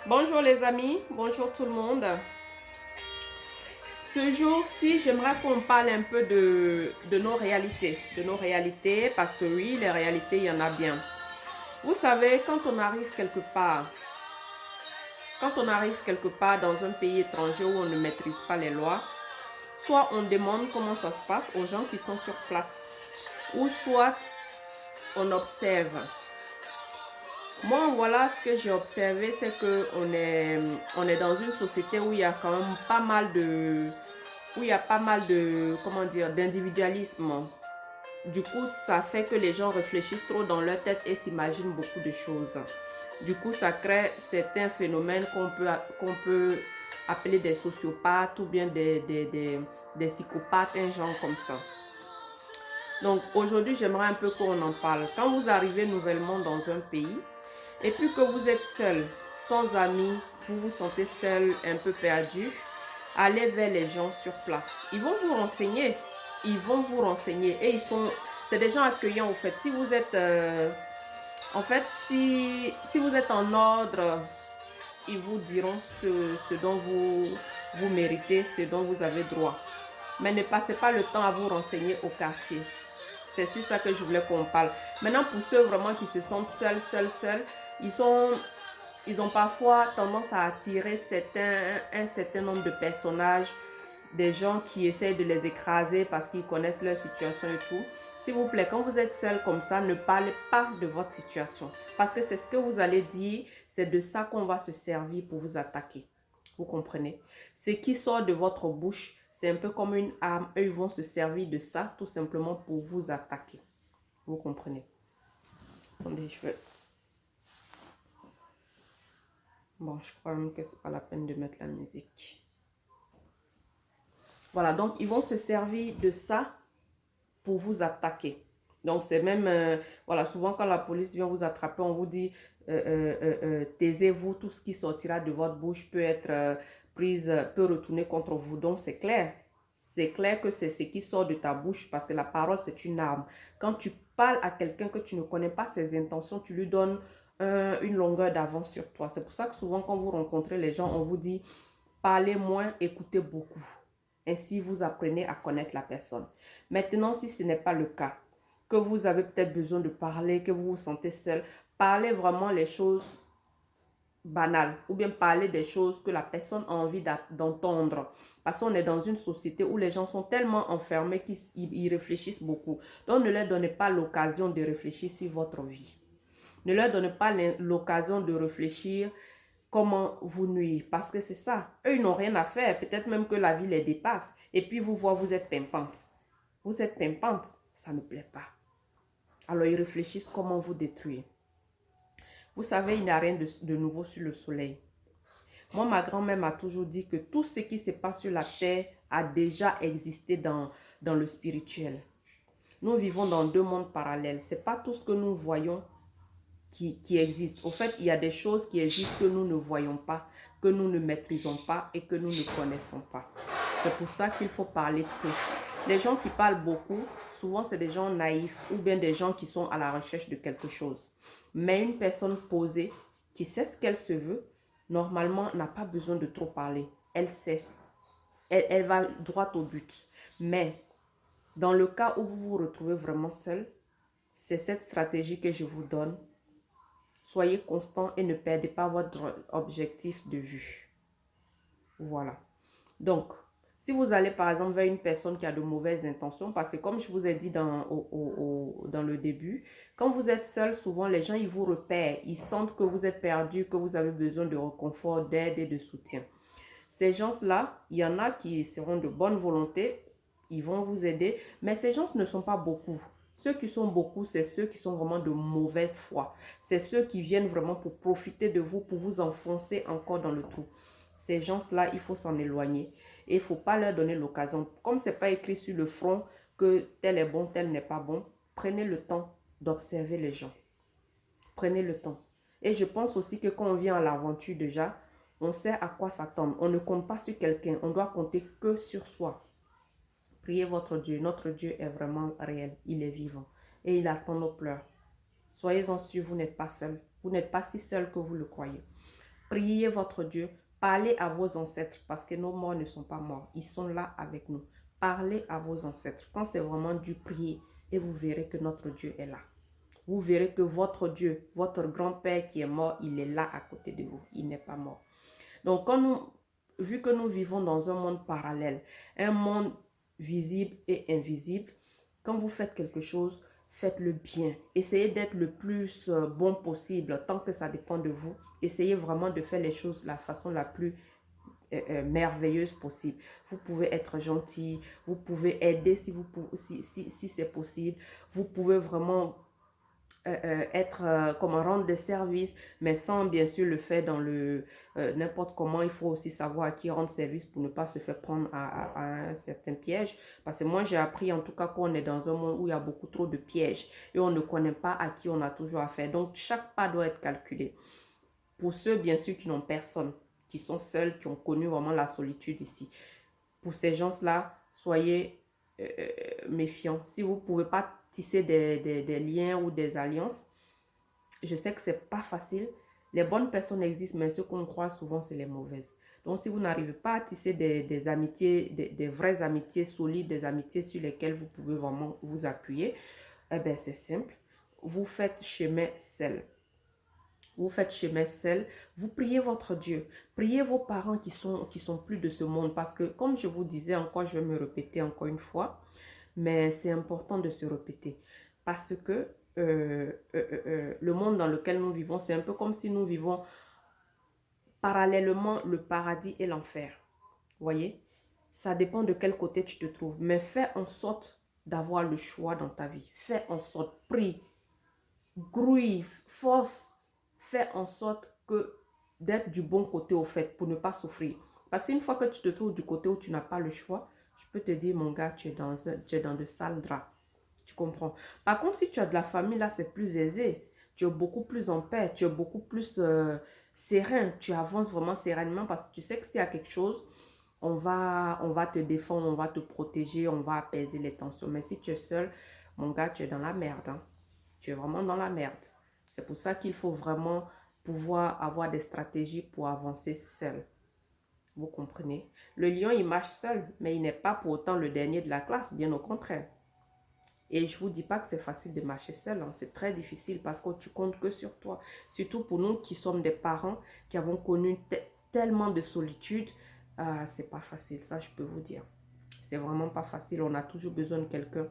Bonjour les amis, bonjour tout le monde. Ce jour-ci, j'aimerais qu'on parle un peu de nos réalités. Parce que oui, les réalités, il y en a bien. Vous savez, quand on arrive quelque part dans un pays étranger où on ne maîtrise pas les lois, soit on demande comment ça se passe aux gens qui sont sur place, ou soit on observe. Moi, voilà ce que j'ai observé, c'est que on est dans une société où il y a quand même pas mal de, comment dire, d'individualisme. Du coup, ça fait que les gens réfléchissent trop dans leur tête et s'imaginent beaucoup de choses. Du coup, ça crée certains phénomènes qu'on peut appeler des sociopathes ou bien des psychopathes, un genre comme ça. Donc aujourd'hui, j'aimerais un peu qu'on en parle. Quand vous arrivez nouvellement dans un pays et puis que vous êtes seul, sans amis, vous vous sentez seul, un peu perdu, allez vers les gens sur place. Ils vont vous renseigner. Et c'est des gens accueillants en fait. Si vous êtes, si vous êtes en ordre, ils vous diront ce dont vous méritez, ce dont vous avez droit. Mais ne passez pas le temps à vous renseigner au quartier. C'est sur ça que je voulais qu'on parle. Maintenant, pour ceux vraiment qui se sentent seuls, ils ont parfois tendance à attirer un certain nombre de personnages, des gens qui essayent de les écraser parce qu'ils connaissent leur situation et tout. S'il vous plaît, quand vous êtes seul comme ça, ne parlez pas de votre situation. Parce que c'est ce que vous allez dire, c'est de ça qu'on va se servir pour vous attaquer. Vous comprenez? Ce qui sort de votre bouche, c'est un peu comme une arme. Eux, ils vont se servir de ça tout simplement pour vous attaquer. Vous comprenez? Attendez, je vais... Bon, je crois même que c'est pas la peine de mettre la musique. Voilà, donc ils vont se servir de ça pour vous attaquer. Donc c'est même, voilà, souvent quand la police vient vous attraper, on vous dit, taisez-vous, tout ce qui sortira de votre bouche peut retourner contre vous. Donc c'est clair. C'est clair que c'est ce qui sort de ta bouche parce que la parole, c'est une arme. Quand tu parles à quelqu'un que tu ne connais pas ses intentions, tu lui donnes une longueur d'avance sur toi. C'est pour ça que souvent, quand vous rencontrez les gens, on vous dit parlez moins, écoutez beaucoup. Ainsi, vous apprenez à connaître la personne. Maintenant, si ce n'est pas le cas, que vous avez peut-être besoin de parler, que vous vous sentez seul, parlez vraiment les choses banales ou bien parler des choses que la personne a envie d'entendre. Parce qu'on est dans une société où les gens sont tellement enfermés qu'ils réfléchissent beaucoup. Donc, ne leur donnez pas l'occasion de réfléchir sur votre vie. Ne leur donnez pas l'occasion de réfléchir comment vous nuire. Parce que c'est ça. Eux, ils n'ont rien à faire. Peut-être même que la vie les dépasse. Et puis, vous voyez, vous êtes pimpante. Vous êtes pimpante. Ça ne plaît pas. Alors, ils réfléchissent comment vous détruire. Vous savez, il n'y a rien de nouveau sur le soleil. Moi, ma grand-mère m'a toujours dit que tout ce qui se passe sur la terre a déjà existé dans le spirituel. Nous vivons dans deux mondes parallèles. Ce n'est pas tout ce que nous voyons qui existent. Au fait, il y a des choses qui existent que nous ne voyons pas, que nous ne maîtrisons pas et que nous ne connaissons pas. C'est pour ça qu'il faut parler peu. Les gens qui parlent beaucoup, souvent c'est des gens naïfs ou bien des gens qui sont à la recherche de quelque chose. Mais une personne posée, qui sait ce qu'elle se veut, normalement n'a pas besoin de trop parler. Elle sait. Elle va droit au but. Mais dans le cas où vous vous retrouvez vraiment seul, c'est cette stratégie que je vous donne. Soyez constant et ne perdez pas votre objectif de vue. Voilà. Donc, si vous allez par exemple vers une personne qui a de mauvaises intentions, parce que comme je vous ai dit dans le début, quand vous êtes seul, souvent les gens, ils vous repèrent. Ils sentent que vous êtes perdu, que vous avez besoin de réconfort, d'aide et de soutien. Ces gens-là, il y en a qui seront de bonne volonté, ils vont vous aider, mais ces gens ne sont pas beaucoup. Ceux qui sont beaucoup, c'est ceux qui sont vraiment de mauvaise foi. C'est ceux qui viennent vraiment pour profiter de vous, pour vous enfoncer encore dans le trou. Ces gens-là, il faut s'en éloigner. Et il ne faut pas leur donner l'occasion. Comme ce n'est pas écrit sur le front que tel est bon, tel n'est pas bon, prenez le temps d'observer les gens. Prenez le temps. Et je pense aussi que quand on vient à l'aventure déjà, on sait à quoi s'attendre. On ne compte pas sur quelqu'un. On doit compter que sur soi. Priez votre Dieu. Notre Dieu est vraiment réel. Il est vivant. Et il attend nos pleurs. Soyez-en sûrs, vous n'êtes pas seul. Vous n'êtes pas si seul que vous le croyez. priez votre Dieu, parlez à vos ancêtres parce que nos morts ne sont pas morts, ils sont là avec nous. Parlez à vos ancêtres quand c'est vraiment du prier et vous verrez que notre Dieu est là. Vous verrez que votre Dieu, votre grand-père qui est mort, il est là à côté de vous, il n'est pas mort. Donc, vu que nous vivons dans un monde parallèle, un monde visible et invisible, quand vous faites quelque chose, faites-le bien. Essayez d'être le plus bon possible, tant que ça dépend de vous. Essayez vraiment de faire les choses de la façon la plus merveilleuse possible. Vous pouvez être gentil, vous pouvez aider si c'est possible. Vous pouvez vraiment comment rendre des services, mais sans bien sûr le faire dans le n'importe comment. Il faut aussi savoir à qui rendre service pour ne pas se faire prendre à un certain piège. Parce que moi, j'ai appris en tout cas qu'on est dans un monde où il y a beaucoup trop de pièges et on ne connaît pas à qui on a toujours affaire. Donc, chaque pas doit être calculé. Pour ceux, bien sûr, qui n'ont personne, qui sont seuls, qui ont connu vraiment la solitude ici. Pour ces gens-là, soyez méfiants. Si vous ne pouvez pas tisser des liens ou des alliances, je sais que c'est pas facile. Les bonnes personnes existent, mais ce qu'on croit souvent, c'est les mauvaises. Donc, si vous n'arrivez pas à tisser des amitiés, des vraies amitiés solides, des amitiés sur lesquelles vous pouvez vraiment vous appuyer, eh bien, c'est simple. Vous faites chemin seul. Vous faites chemin seul, vous priez votre Dieu, priez vos parents qui sont plus de ce monde parce que comme je vous disais encore, je vais me répéter encore une fois, mais c'est important de se répéter parce que le monde dans lequel nous vivons, c'est un peu comme si nous vivons parallèlement le paradis et l'enfer. Vous voyez? Ça dépend de quel côté tu te trouves, mais fais en sorte d'avoir le choix dans ta vie. Fais en sorte, prie, grouille, force, fais en sorte que d'être du bon côté au fait pour ne pas souffrir. Parce qu'une fois que tu te trouves du côté où tu n'as pas le choix, je peux te dire, mon gars, tu es dans de sales draps. Tu comprends? Par contre, si tu as de la famille, là, c'est plus aisé. Tu es beaucoup plus en paix, tu es beaucoup plus serein. Tu avances vraiment sereinement parce que tu sais que s'il y a quelque chose, on va te défendre, on va te protéger, on va apaiser les tensions. Mais si tu es seul, mon gars, tu es dans la merde. Hein. Tu es vraiment dans la merde. C'est pour ça qu'il faut vraiment pouvoir avoir des stratégies pour avancer seul. Vous comprenez? Le lion, il marche seul, mais il n'est pas pour autant le dernier de la classe, bien au contraire. Et je ne vous dis pas que c'est facile de marcher seul, hein. C'est très difficile parce que tu comptes que sur toi. Surtout pour nous qui sommes des parents, qui avons connu tellement de solitude, c'est pas facile, ça je peux vous dire. C'est vraiment pas facile, on a toujours besoin de quelqu'un.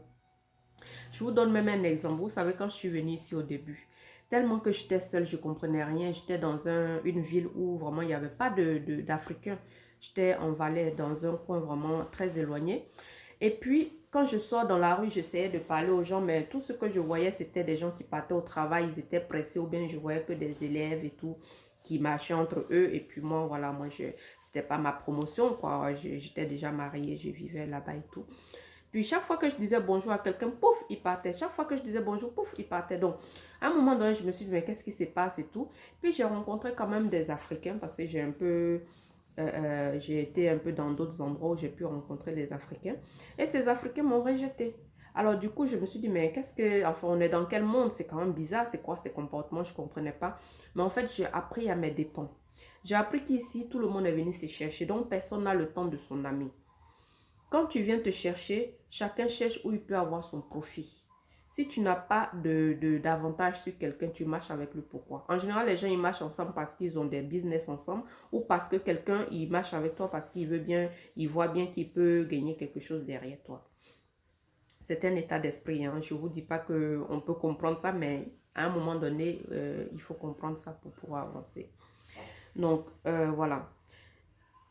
Je vous donne même un exemple. Vous savez, quand je suis venue ici au début, tellement que j'étais seule, je ne comprenais rien. J'étais dans une ville où vraiment il n'y avait pas d'Africains. J'étais en Valais, dans un coin vraiment très éloigné. Et puis, quand je sors dans la rue, j'essayais de parler aux gens, mais tout ce que je voyais, c'était des gens qui partaient au travail, ils étaient pressés, ou bien je voyais que des élèves et tout qui marchaient entre eux. Et puis moi, voilà, c'était pas ma promotion, quoi. J'étais déjà mariée, je vivais là-bas et tout. Puis chaque fois que je disais bonjour à quelqu'un, pouf, il partait. Chaque fois que je disais bonjour, pouf, il partait. Donc, à un moment donné, je me suis dit, mais qu'est-ce qui se passe et tout. Puis j'ai rencontré quand même des Africains parce que j'ai été un peu dans d'autres endroits où j'ai pu rencontrer des Africains. Et ces Africains m'ont rejeté. Alors du coup, je me suis dit, mais enfin, on est dans quel monde? C'est quand même bizarre, c'est quoi ces comportements? Je ne comprenais pas. Mais en fait, j'ai appris à mes dépens. J'ai appris qu'ici, tout le monde est venu se chercher. Donc, personne n'a le temps de son ami. Quand tu viens te chercher, chacun cherche où il peut avoir son profit. Si tu n'as pas d'avantage sur quelqu'un, tu marches avec lui pourquoi? En général, les gens, ils marchent ensemble parce qu'ils ont des business ensemble ou parce que quelqu'un, il marche avec toi parce qu'il veut bien, il voit bien qu'il peut gagner quelque chose derrière toi. C'est un état d'esprit. Hein. Je ne vous dis pas qu'on peut comprendre ça, mais à un moment donné, il faut comprendre ça pour pouvoir avancer. Donc, voilà.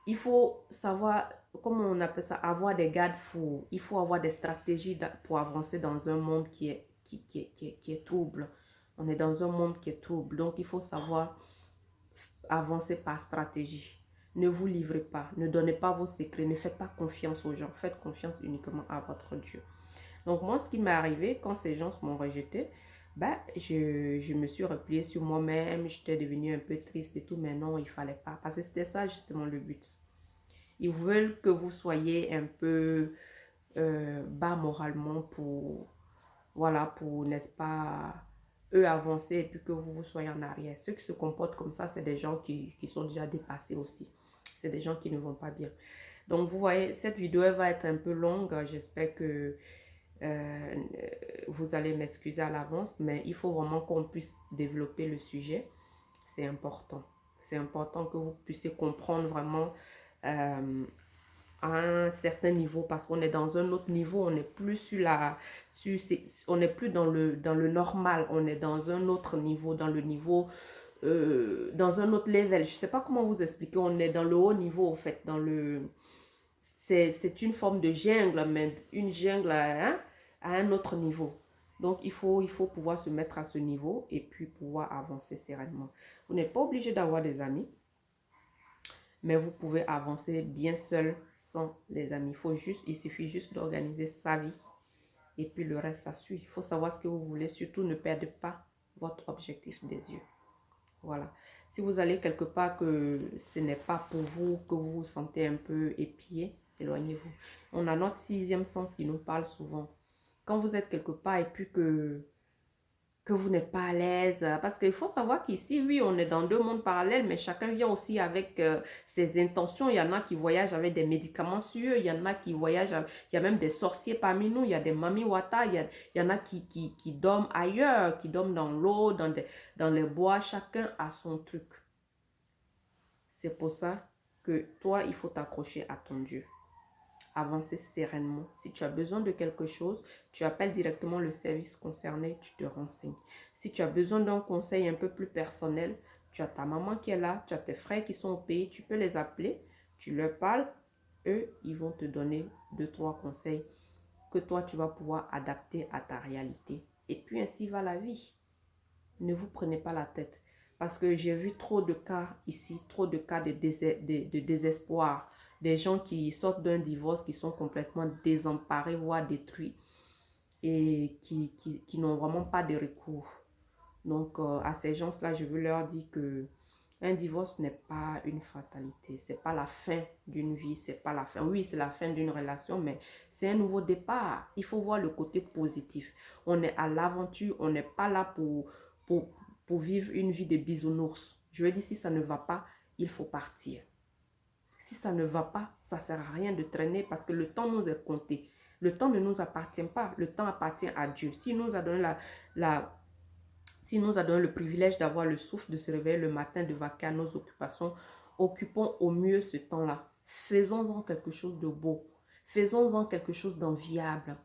Il faut savoir, comment on appelle ça, avoir des garde-fous. Il faut avoir des stratégies pour avancer dans un monde qui est trouble. On est dans un monde qui est trouble. Donc, il faut savoir avancer par stratégie. Ne vous livrez pas. Ne donnez pas vos secrets. Ne faites pas confiance aux gens. Faites confiance uniquement à votre Dieu. Donc, moi, ce qui m'est arrivé quand ces gens m'ont rejeté, ben, je me suis repliée sur moi-même. J'étais devenue un peu triste et tout. Mais non, il ne fallait pas. Parce que c'était ça, justement, le but. Ils veulent que vous soyez un peu bas moralement pour, voilà, pour, n'est-ce pas, eux avancer et puis que vous soyez en arrière. Ceux qui se comportent comme ça, c'est des gens qui sont déjà dépassés aussi. C'est des gens qui ne vont pas bien. Donc, vous voyez, cette vidéo, elle va être un peu longue. J'espère que vous allez m'excuser à l'avance, mais il faut vraiment qu'on puisse développer le sujet. C'est important. C'est important que vous puissiez comprendre vraiment à un certain niveau, parce qu'on est dans un autre niveau, on n'est plus on n'est plus dans le normal, on est dans un autre niveau, dans le niveau, dans un autre level. Je sais pas comment vous expliquer, on est dans le haut niveau en fait, c'est une forme de jungle, mais une jungle à un autre niveau. Donc, il faut pouvoir se mettre à ce niveau et puis pouvoir avancer sereinement. Vous n'êtes pas obligé d'avoir des amis, mais vous pouvez avancer bien seul sans les amis. Il suffit juste d'organiser sa vie et puis le reste, ça suit. Il faut savoir ce que vous voulez. Surtout, ne perdez pas votre objectif des yeux. Voilà. Si vous allez quelque part que ce n'est pas pour vous, que vous vous sentez un peu épié, éloignez-vous. On a notre sixième sens qui nous parle souvent. Quand vous êtes quelque part et puis que vous n'êtes pas à l'aise. Parce qu'il faut savoir qu'ici, oui, on est dans deux mondes parallèles, mais chacun vient aussi avec ses intentions. Il y en a qui voyagent avec des médicaments sur eux, il y en a qui voyagent, il y a même des sorciers parmi nous, il y a des mami wata, il y en a qui dorment ailleurs, qui dorment dans l'eau, dans les bois. Chacun a son truc. C'est pour ça que toi, il faut t'accrocher à ton Dieu. Avancer sereinement. Si tu as besoin de quelque chose, tu appelles directement le service concerné, tu te renseignes. Si tu as besoin d'un conseil un peu plus personnel, tu as ta maman qui est là, tu as tes frères qui sont au pays, tu peux les appeler, tu leur parles, eux, ils vont te donner 2-3 conseils que toi, tu vas pouvoir adapter à ta réalité. Et puis ainsi va la vie. Ne vous prenez pas la tête. Parce que j'ai vu trop de cas ici, trop de cas de désespoir. Des gens qui sortent d'un divorce, qui sont complètement désemparés, voire détruits. Et qui n'ont vraiment pas de recours. Donc, à ces gens-là, je veux leur dire que un divorce n'est pas une fatalité. C'est pas la fin d'une vie, c'est pas la fin. Oui, c'est la fin d'une relation, mais c'est un nouveau départ. Il faut voir le côté positif. On est à l'aventure, on n'est pas là pour, pour vivre une vie de bisounours. Je veux dire, si ça ne va pas, il faut partir. Si ça ne va pas, ça ne sert à rien de traîner parce que le temps nous est compté. Le temps ne nous appartient pas. Le temps appartient à Dieu. S'il nous a donné s'il nous a donné le privilège d'avoir le souffle, de se réveiller le matin, de vaquer à nos occupations, occupons au mieux ce temps-là. Faisons-en quelque chose de beau. Faisons-en quelque chose d'enviable.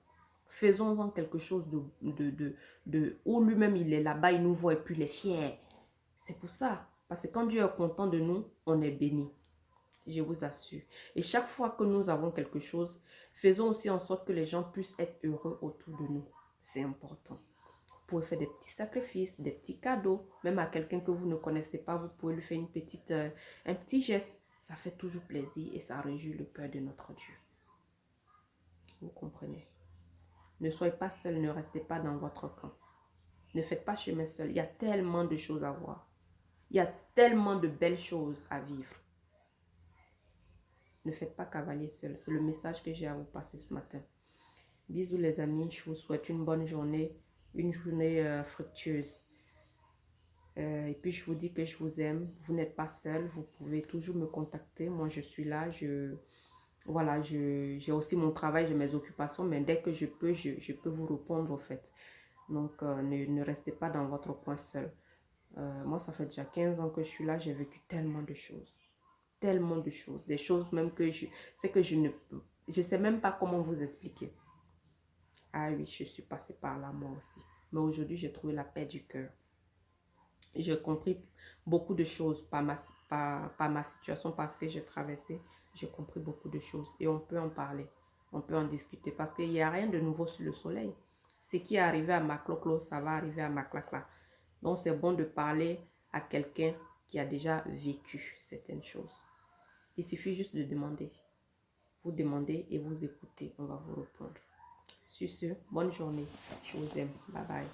Faisons-en quelque chose où lui-même il est là-bas, il nous voit et puis il est fier. C'est pour ça. Parce que quand Dieu est content de nous, on est béni. Je vous assure. Et chaque fois que nous avons quelque chose, faisons aussi en sorte que les gens puissent être heureux autour de nous. C'est important. Vous pouvez faire des petits sacrifices, des petits cadeaux. Même à quelqu'un que vous ne connaissez pas, vous pouvez lui faire un petit geste. Ça fait toujours plaisir et ça réjouit le cœur de notre Dieu. Vous comprenez? Ne soyez pas seul, ne restez pas dans votre camp. Ne faites pas chemin seul. Il y a tellement de choses à voir. Il y a tellement de belles choses à vivre. Ne faites pas cavalier seul. C'est le message que j'ai à vous passer ce matin. Bisous les amis. Je vous souhaite une bonne journée. Une journée fructueuse. Et puis je vous dis que je vous aime. Vous n'êtes pas seul. Vous pouvez toujours me contacter. Moi je suis là. Voilà, j'ai aussi mon travail, j'ai mes occupations. Mais dès que je peux vous répondre au fait. Donc ne restez pas dans votre coin seul. Moi ça fait déjà 15 ans que je suis là. J'ai vécu tellement de choses. Tellement de choses. Des choses même que je sais même pas comment vous expliquer. Ah oui, je suis passée par là moi aussi. Mais aujourd'hui, j'ai trouvé la paix du cœur. J'ai compris beaucoup de choses par ma situation, parce que j'ai traversé. J'ai compris beaucoup de choses et on peut en parler. On peut en discuter parce qu'il n'y a rien de nouveau sur le soleil. Ce qui est arrivé à ma cloclo, ça va arriver à ma clacla. Donc, c'est bon de parler à quelqu'un qui a déjà vécu certaines choses. Il suffit juste de demander. Vous demandez et vous écoutez. On va vous répondre. Sur ce, bonne journée. Je vous aime. Bye bye.